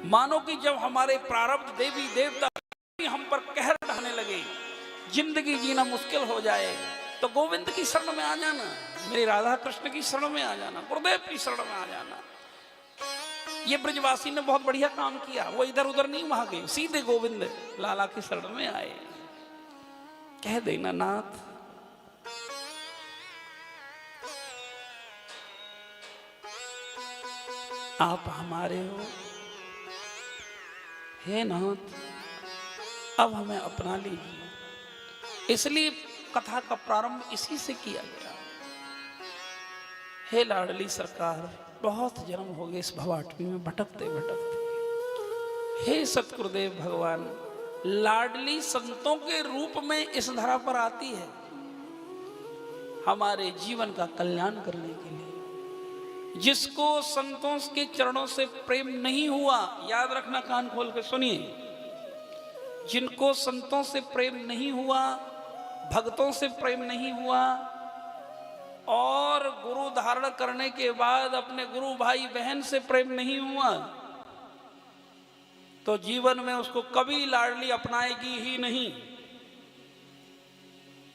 मानो कि जब हमारे प्रारब्ध देवी देवता हम पर कहर ढाने लगे, जिंदगी जीना मुश्किल हो जाए, तो गोविंद की शरण में आ जाना, मेरे राधा कृष्ण की शरण में आ जाना, गुरुदेव की शरण में आ जाना। ये ब्रजवासी ने बहुत बढ़िया काम किया, वो इधर उधर नहीं वहां गए, सीधे गोविंद लाला की शरण में आए। कह देना नाथ आप हमारे हो, हे नाथ अब हमें अपना लीजिए। इसलिए कथा का प्रारंभ इसी से किया गया। हे लाडली सरकार, बहुत जन्म हो गए इस भवाटवी में भटकते भटकते। हे सतगुरुदेव भगवान, लाडली संतों के रूप में इस धरा पर आती है हमारे जीवन का कल्याण करने के लिए। जिसको संतों के चरणों से प्रेम नहीं हुआ, याद रखना, कान खोल के सुनिए, जिनको संतों से प्रेम नहीं हुआ, भक्तों से प्रेम नहीं हुआ, और गुरु धारण करने के बाद अपने गुरु भाई बहन से प्रेम नहीं हुआ, तो जीवन में उसको कभी लाडली अपनाएगी ही नहीं।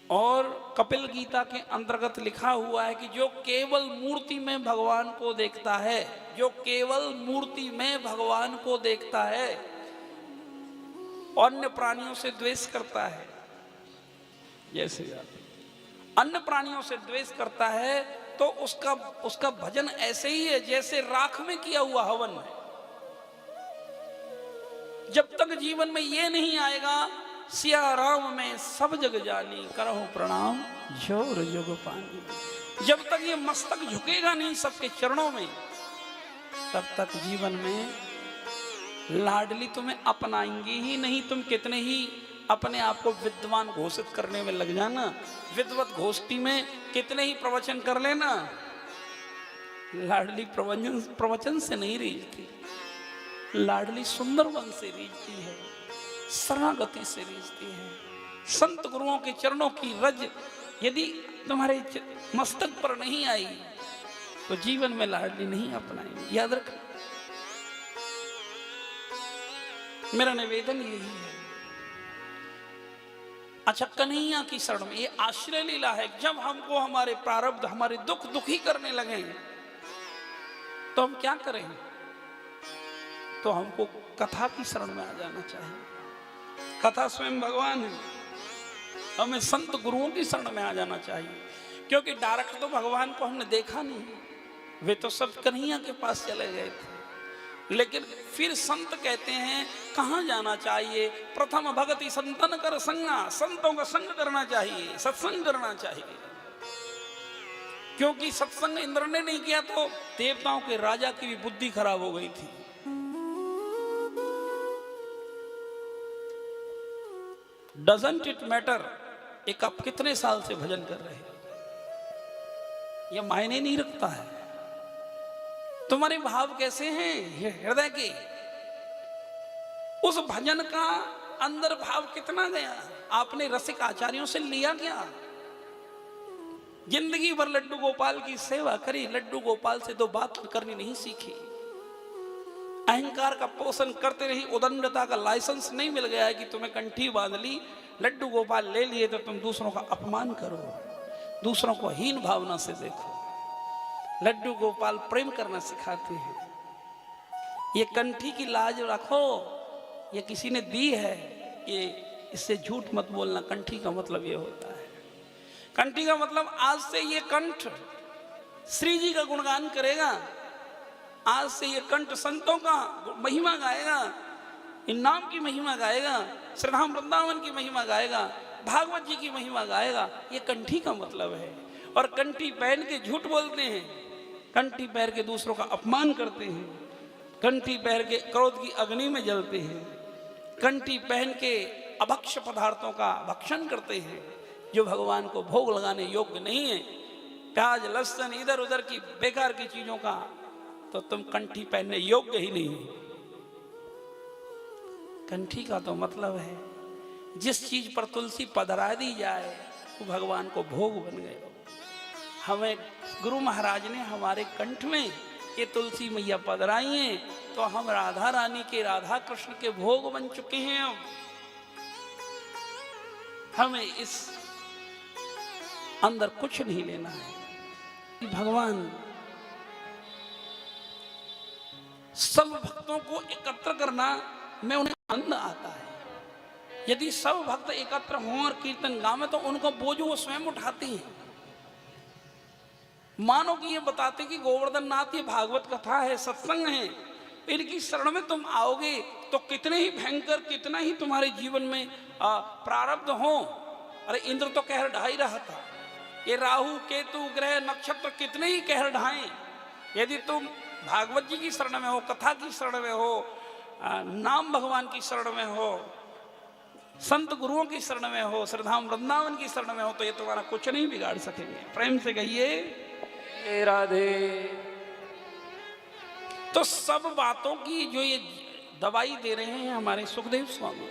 और कपिल गीता के अंतर्गत लिखा हुआ है कि जो केवल मूर्ति में भगवान को देखता है, जो केवल मूर्ति में भगवान को देखता है, अन्य प्राणियों से द्वेष करता है, जैसे अन्य प्राणियों से द्वेष करता है, तो उसका भजन ऐसे ही है जैसे राख में किया हुआ हवन है। जब तक जीवन में ये नहीं आएगा, सिया राम में सब जग जानी, करहु प्रणाम जोर जुग पानी, जब तक ये मस्तक झुकेगा नहीं सबके चरणों में, तब तक जीवन में लाडली तुम्हें अपनाएंगी ही नहीं। तुम कितने ही अपने आप को विद्वान घोषित करने में लग जाना, विद्वत गोष्ठी में कितने ही प्रवचन कर लेना, लाडली प्रवचन से नहीं रीझती। लाडली सुंदर वन से रीझती है, शरणागति से रीझती है। संत गुरुओं के चरणों की रज यदि तुम्हारे मस्तक पर नहीं आई, तो जीवन में लाडली नहीं अपनाएंगे, याद रखना। मेरा निवेदन यही है। अच्छा, कन्हैया की शरण में ये आश्रय लीला है। जब हमको हमारे प्रारब्ध, हमारे दुख दुखी करने लगे, तो हम क्या करें? तो हमको कथा की शरण में आ जाना चाहिए। कथा स्वयं भगवान है, हमें संत गुरुओं की शरण में आ जाना चाहिए। क्योंकि डायरेक्ट तो भगवान को हमने देखा नहीं, वे तो सब कन्हैया के पास चले गए थे। लेकिन फिर संत कहते हैं कहाँ जाना चाहिए? प्रथम भगति संतन कर संगा, संतों का संग करना चाहिए, सत्संग करना चाहिए। क्योंकि सत्संग इंद्र ने नहीं किया तो देवताओं के राजा की भी बुद्धि खराब हो गई थी। डजंट इट मैटर एक आप कितने साल से भजन कर रहे हैं, यह मायने नहीं रखता है। तुम्हारे भाव कैसे हैं, ये हृदय के, उस भजन का अंदर भाव कितना गया, आपने रसिक आचार्यों से लिया क्या? जिंदगी भर लड्डू गोपाल की सेवा करी, लड्डू गोपाल से दो बात करनी नहीं सीखी, अहंकार का पोषण करते रही, उदंडता का लाइसेंस नहीं मिल गया है कि तुम्हें कंठी बांध ली, लड्डू गोपाल ले लिए तो तुम दूसरों का अपमान करो, दूसरों को हीन भावना से देखो। लड्डू गोपाल प्रेम करना सिखाते हैं। ये कंठी की लाज रखो, ये किसी ने दी है, ये इससे झूठ मत बोलना। कंठी का मतलब ये होता है, कंठी का मतलब आज से ये कंठ श्री जी का गुणगान करेगा, आज से ये कंठ संतों का महिमा गाएगा, इन नाम की महिमा गाएगा, श्रीधाम वृंदावन की महिमा गाएगा, भागवत जी की महिमा गाएगा। ये कंठी का मतलब है। और कंठी पहन के झूठ बोलते हैं, कंठी पहन के दूसरों का अपमान करते हैं, कंठी पहन के क्रोध की अग्नि में जलते हैं, कंठी पहन के अभक्ष्य पदार्थों का भक्षण करते हैं जो भगवान को भोग लगाने योग्य नहीं है। प्याज लहसुन इधर उधर की बेकार की चीजों का तो तुम कंठी पहनने योग्य ही नहीं। कंठी का तो मतलब है जिस चीज पर तुलसी पधरा दी जाए वो भगवान को भोग बन गए। हमें गुरु महाराज ने हमारे कंठ में ये तुलसी मैया पधराई है तो हम राधा रानी के, राधा कृष्ण के भोग बन चुके हैं। अब हमें इस अंदर कुछ नहीं लेना है कि भगवान सब भक्तों को एकत्र करना में उन्हें आनंद आता है। यदि सब भक्त एकत्र हों और कीर्तन गावें तो उनको बोझ वो स्वयं उठाते हैं। मानो कि ये बताते कि गोवर्धन नाथ ये भागवत कथा है, सत्संग है, इनकी शरण में तुम आओगे तो कितने ही भयंकर, कितना ही तुम्हारे जीवन में प्रारब्ध हो। अरे इंद्र तो कहर ढा ही रहा था, ये राहु केतु ग्रह नक्षत्र कितने ही कहर ढाएं। यदि तुम भागवत जी की शरण में हो, कथा की शरण में हो, नाम भगवान की शरण में हो, संत गुरुओं की शरण में हो, श्रद्धाम वृंदावन की शरण में हो, तो ये तुम्हारा कुछ नहीं बिगाड़ सकेंगे। प्रेम से कहिए राधे। तो सब बातों की जो ये दवाई दे रहे हैं हमारे सुखदेव स्वामी,